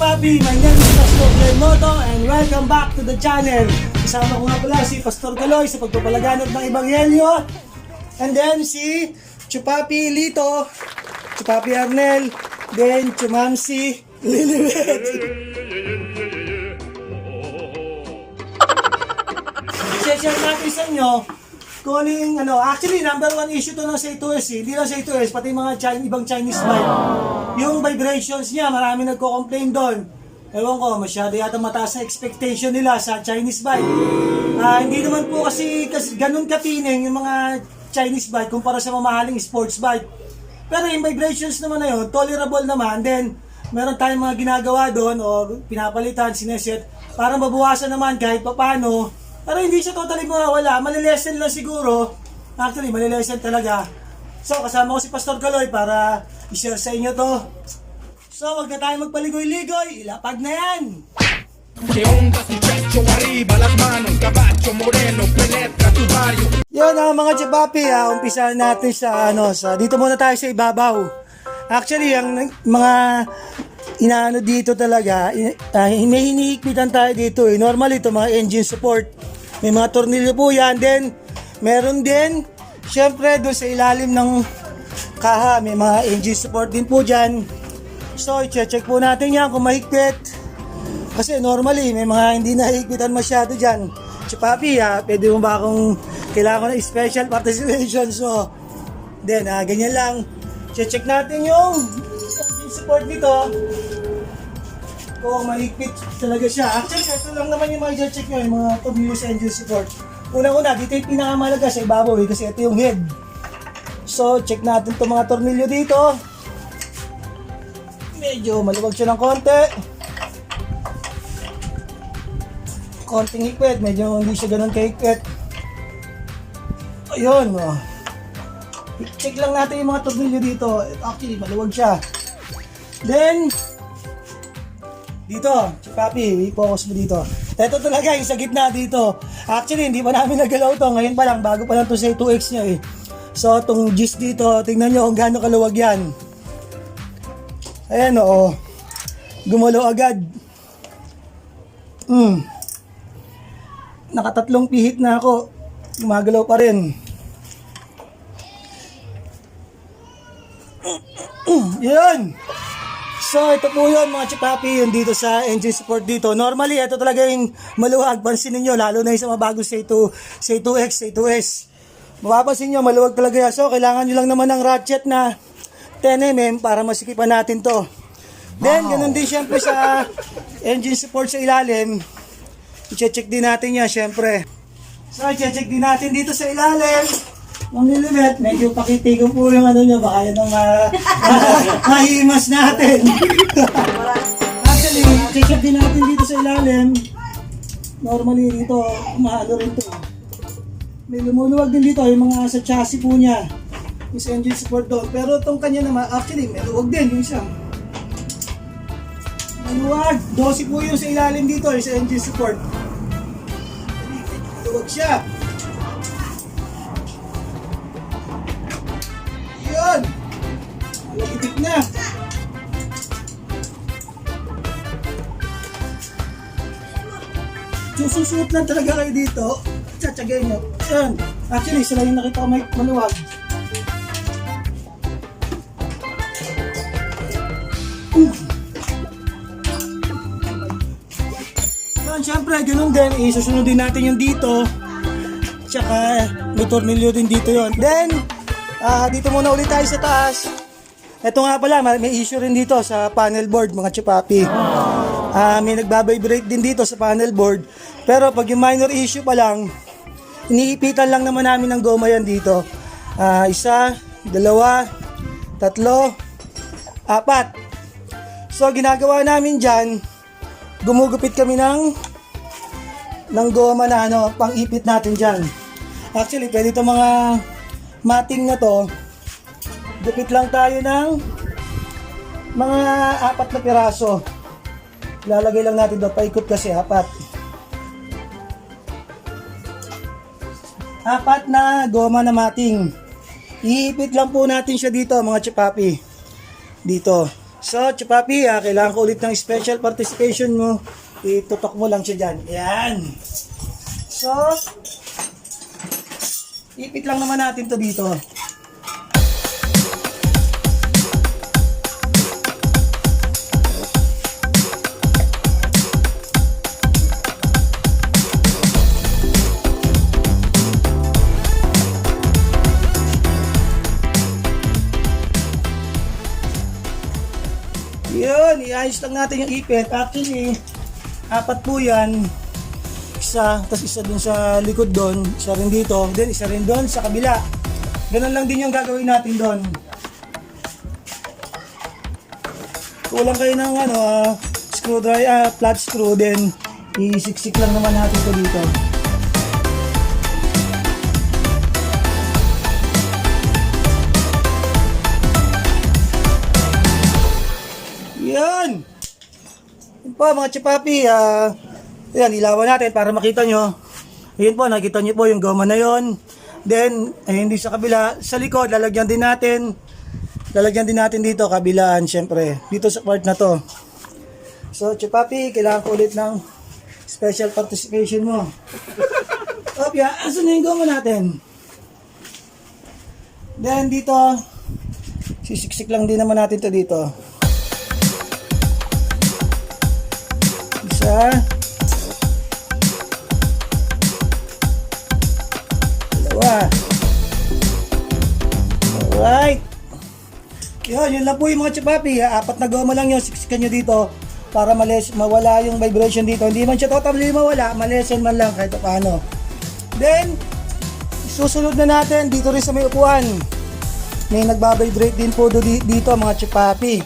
Papi, my name is Pastor Moto and welcome back to the channel. Kasama ko nga pala si Pastor Kaloy sa pagpapalaganap ng Ebanghelyo. And then si Chupapi Lito, Chupapi Arnel, then Chumamsi Liliwet. I-share natin sa inyo calling, actually number one issue to ng z200s, hindi lang z200s, pati mga ibang Chinese bike. Yung vibrations niya, marami nagko-complain doon. Ewan ko, masyado yata mataas na expectation nila sa Chinese bike. Hindi naman po kasi ganun kapining yung mga Chinese bike kumpara sa mamahaling sports bike. Pero yung vibrations naman na yun, tolerable naman. Then, meron tayong mga ginagawa doon o pinapalitan, sineset, para mabawasan naman kahit papano. Pero hindi siya totally mawawala. Malilesen lang siguro. Actually, malilesen talaga. So, kasama ko si Pastor Kaloy para i-share sa inyo to. So, wag na tayo magpaligoy-ligoy. Ilapag na yan! Yan ang mga Chapapi. Umpisahan natin sa dito muna tayo sa ibabaw. Actually, ang mga inaano dito talaga, may hinihigpitan tayo dito. Normally, ito mga engine support. May mga tornilyo po yan. Then, meron din, syempre, doon sa ilalim ng kaha, may mga engine support din po dyan. So, i-check po natin yan kung mahigpit. Kasi normally, may mga hindi nahigpitan masyado dyan. Chapapi, pwede mo ba kung kailangan ko na special participation? So, then, ganyan lang. Check natin yung engine support dito. Kung mahigpit talaga siya. Actually, ito lang naman yung mga i-check nyo, yung mga tornilyo sa engine support. Unang-una, dito yung pinakamalaga sa ibabaw kasi ito yung head. So, check natin itong mga tornilyo dito. Medyo maluwag siya ng konti. Konting higpit, medyo hindi siya ganun kahigpit. Ayun, check lang natin yung mga tornilyo dito. Actually, maluwag siya. Then, dito, Papi, i-focus mo dito. Ito talaga, yung sa gitna dito. Actually, hindi pa namin nagalaw to. Ngayon pa lang, bago pa lang to sa z200x niya eh. So, itong gis dito, tingnan nyo kung gaano kaluwag yan. Ayan, gumalaw agad. Nakatatlong pihit na ako. Gumagalaw pa rin. Yan! So, ito po yun mga Chapapi, yung dito sa engine support dito. Normally, ito talaga yung maluwag. Pansinin nyo, lalo na yung sa mabagong z200x, z200s. Mapapansin nyo, maluwag talaga yan. So, kailangan nyo lang naman ng ratchet na 10mm para masikipan natin to. Then, ganun din syempre sa engine support sa ilalim. I-check din natin yan, syempre. So, i-check din natin dito sa ilalim. Ang lilimet, medyo pakitigo po yung nyo, baka yan ang mahimas natin. Actually, check din natin dito sa ilalim. Normally dito, mahalo rin to. May lumuluwag din dito, yung mga sa chassis po niya. Yung sa engine support doon. Pero itong kanya naman, actually, may luwag din yung isa. Maluwag, 12 po yung sa ilalim dito, yung sa engine support. Maluwag siya. Malagitik na. Sususuot lang talaga kayo dito. Tsatsagay nyo. Ayan. Actually, sila yung nakita ko may maluwag. Ayan, syempre, ganun din. Isusunod din natin yung dito. Tsaka, may tornilyo din dito yon. Then, dito muna ulit tayo sa taas. Ito nga pala, may issue rin dito sa panel board mga Chapapi. May nagbabibrate din dito sa panel board. Pero pag yung minor issue pa lang, iniipitan lang naman namin ng goma yan dito. 1, 2, 3, 4. So ginagawa namin dyan, gumugupit kami ng goma na pang-ipit natin dyan. Actually, pwede ito mga mating na to. Gupit lang tayo ng mga 4 na piraso. Ilalagay lang natin doon. Paikot kasi 4. 4 na goma na mating. Iipit lang po natin siya dito mga Chapapi. Dito. So, Chupapi, kailangan ko ulit ng special participation mo. Itutok mo lang siya dyan. Yan. So, ipit lang naman natin to dito. Yun, iayos lang natin yung ipit. Actually, 4 po yan. Isa, tapos isa dun sa likod doon, isa rin dito, then isa rin doon sa kabila. Ganun lang din yung gagawin natin doon. Kulang kayo ng screwdriver, flat screw, then isiksik lang naman natin ito dito. Yan! Yan po mga Chupapi, yan, ilawan natin para makita nyo. Ayun po, nakita nyo po yung goma na yon. Then, hindi sa kabila, sa likod, lalagyan din natin dito, kabilaan, syempre, dito sa part na to. So, Chupapi, kailangan ko ulit ng special participation mo. Opya, asan na yung goma natin? Then, dito, sisiksik lang din naman natin to dito. Isa. Alright. Yun lang po yung mga Chupapi. 4 na goma lang yung siksikan nyo dito para mawala yung vibration dito. Hindi man siya totally mawala, malesen man lang kahit paano. Then, susunod na natin dito rin sa may upuan. May nagbabibrate din po dito mga Chupapi.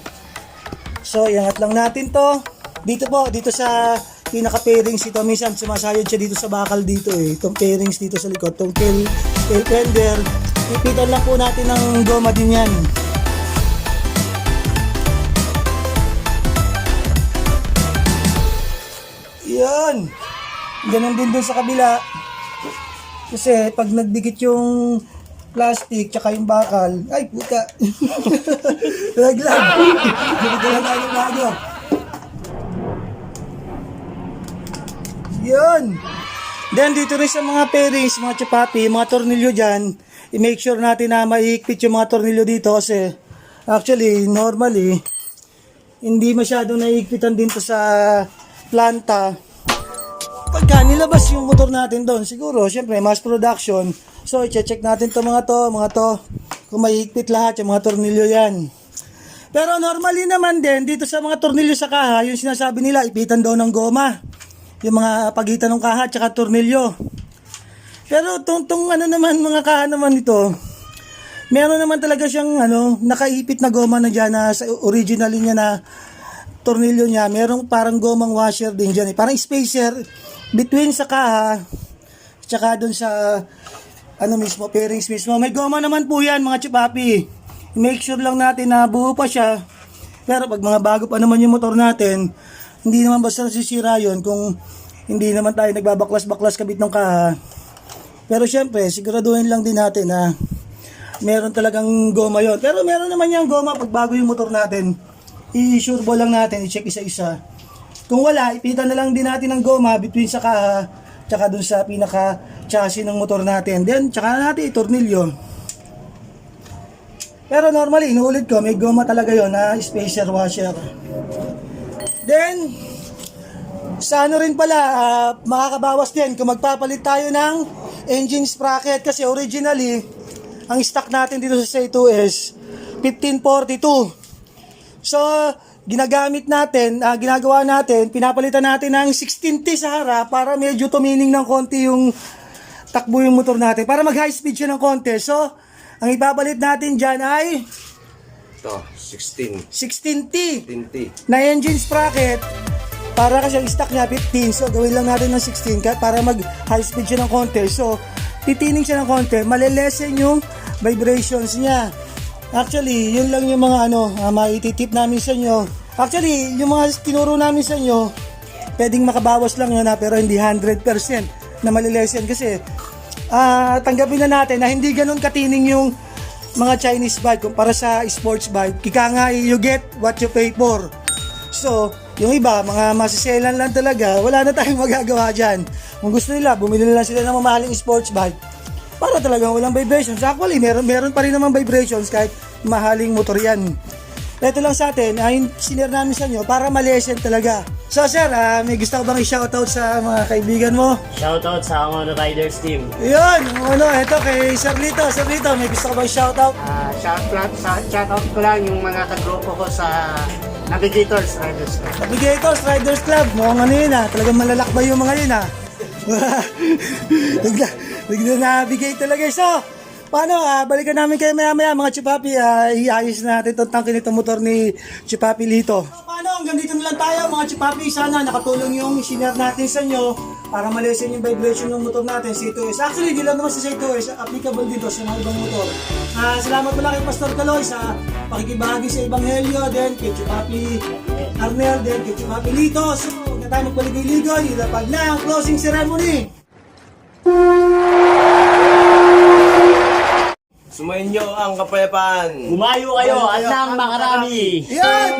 So, iangat lang natin to. Dito po, dito sa pinaka-pairings ito. Minsan sumasayod siya dito sa bakal dito eh. Itong pairings dito sa likod. Itong tail fender. Ipitan lang po natin ng goma din yan. Yan. Ganun din dun sa kabila. Kasi pag nagdikit yung plastic tsaka yung bakal. Ay puta. Laglag. Dito lang tayo bago. Yun. Then dito rin sa mga pairings, mga Chupapi, mga tornilyo dyan, i-make sure natin na maihigpit yung mga tornilyo dito kasi actually, normally, hindi masyadong naihigpitan din to sa planta. Pagka nilabas yung motor natin doon, siguro, syempre, mass production. So, i-check natin to mga to, kung maihigpit lahat yung mga tornilyo yan. Pero normally naman din, dito sa mga tornilyo sa kaha, yung sinasabi nila, ipitan daw ng goma. Yung mga pagitan ng kaha at tornilyo. Pero tong naman mga kaha naman ito, meron naman talaga siyang nakaipit na goma na dyan na sa original niya na tornilyo niya. Merong parang gomang washer din dyan. Parang spacer between sa kaha tsaka dun sa mismo, pairings mismo. May goma naman po yan mga Chupapi. Make sure lang natin na buo pa siya. Pero pag mga bago pa naman yung motor natin, hindi naman basta nasisira yun kung hindi naman tayo nagbabaklas-baklas kabit ng kaha. Pero syempre, siguraduhin lang din natin na meron talagang goma yon. Pero meron naman yung goma pag bago yung motor natin. I-sure ball lang natin, i-check isa-isa. Kung wala, ipitan na lang din natin ng goma between sa kaha tsaka dun sa pinaka-chassis ng motor natin. Then, tsaka na natin itornilyo. Pero normally, inuulit ko, may goma talaga yon na spacer washer. Then, sa rin pala, makakabawas din kung magpapalit tayo ng engine sprocket kasi originally, ang stock natin dito sa z200s, 1542. So, ginagawa natin, pinapalitan natin ng 16T sa harap para medyo tumining ng konti yung takbo yung motor natin. Para mag high speed siya ng konti. So, ang ipapalit natin dyan ay ito, 16T 16T na engine sprocket. Para kasi ang stock niya 15. So, gawin lang natin ng 16 para mag high speed siya ng konti. So, titining siya ng konti. Malilesen yung vibrations niya. Actually, yun lang yung mga maititip namin sa inyo. Actually, yung mga tinuro namin sa inyo, pwedeng makabawas lang yun pero hindi 100% na malilesen kasi tanggapin na natin na hindi ganun katining yung mga Chinese bike kumpara sa sports bike. Kika nga, you get what you pay for. So, yung iba, mga masiselan lang talaga, wala na tayong magagawa dyan. Kung gusto nila, bumili na lang sila ng mamahaling sports bike para talagang walang vibrations. Actually, meron pa rin naman vibrations kahit mahaling motor yan. Ito lang sa atin, ay sinare namin sa inyo para ma-lessen talaga. So sir, may gusto ko bang i-shoutout sa mga kaibigan mo? Shoutout sa Mono Riders team. Yun, ito kay Sir Lito. Sir Lito, may gusto ko bang shoutout? Shoutout ko lang yung mga kagrupo ko sa Navigators Riders Club. Navigators Riders Club, mukhang ano yun talagang malalakbay yung mga yun Nag-navigate talaga. So, paano, balikan namin kayo maya-maya mga Chupapi, iayos natin itong tangke nitong motor ni Chupapi Lito. So, paano, hanggang dito na lang tayo mga Chupapi, sana nakatulong yung sinare natin sa inyo para ma-lessen yung vibration ng motor natin, z200s. Actually, di lang naman sa z200s, applicable dito sa mga ibang motor. Salamat pala kay Pastor Kaloy sa pakikibahagi sa Ebanghelyo, then kay Chupapi Arnel, then kay Chupapi Lito. So, huwag na tayo magpaligay-ligoy, ilapag na ang closing ceremony. Sumayin nyo ang kapayapaan. Umayo kayo at nang makarami. Yan!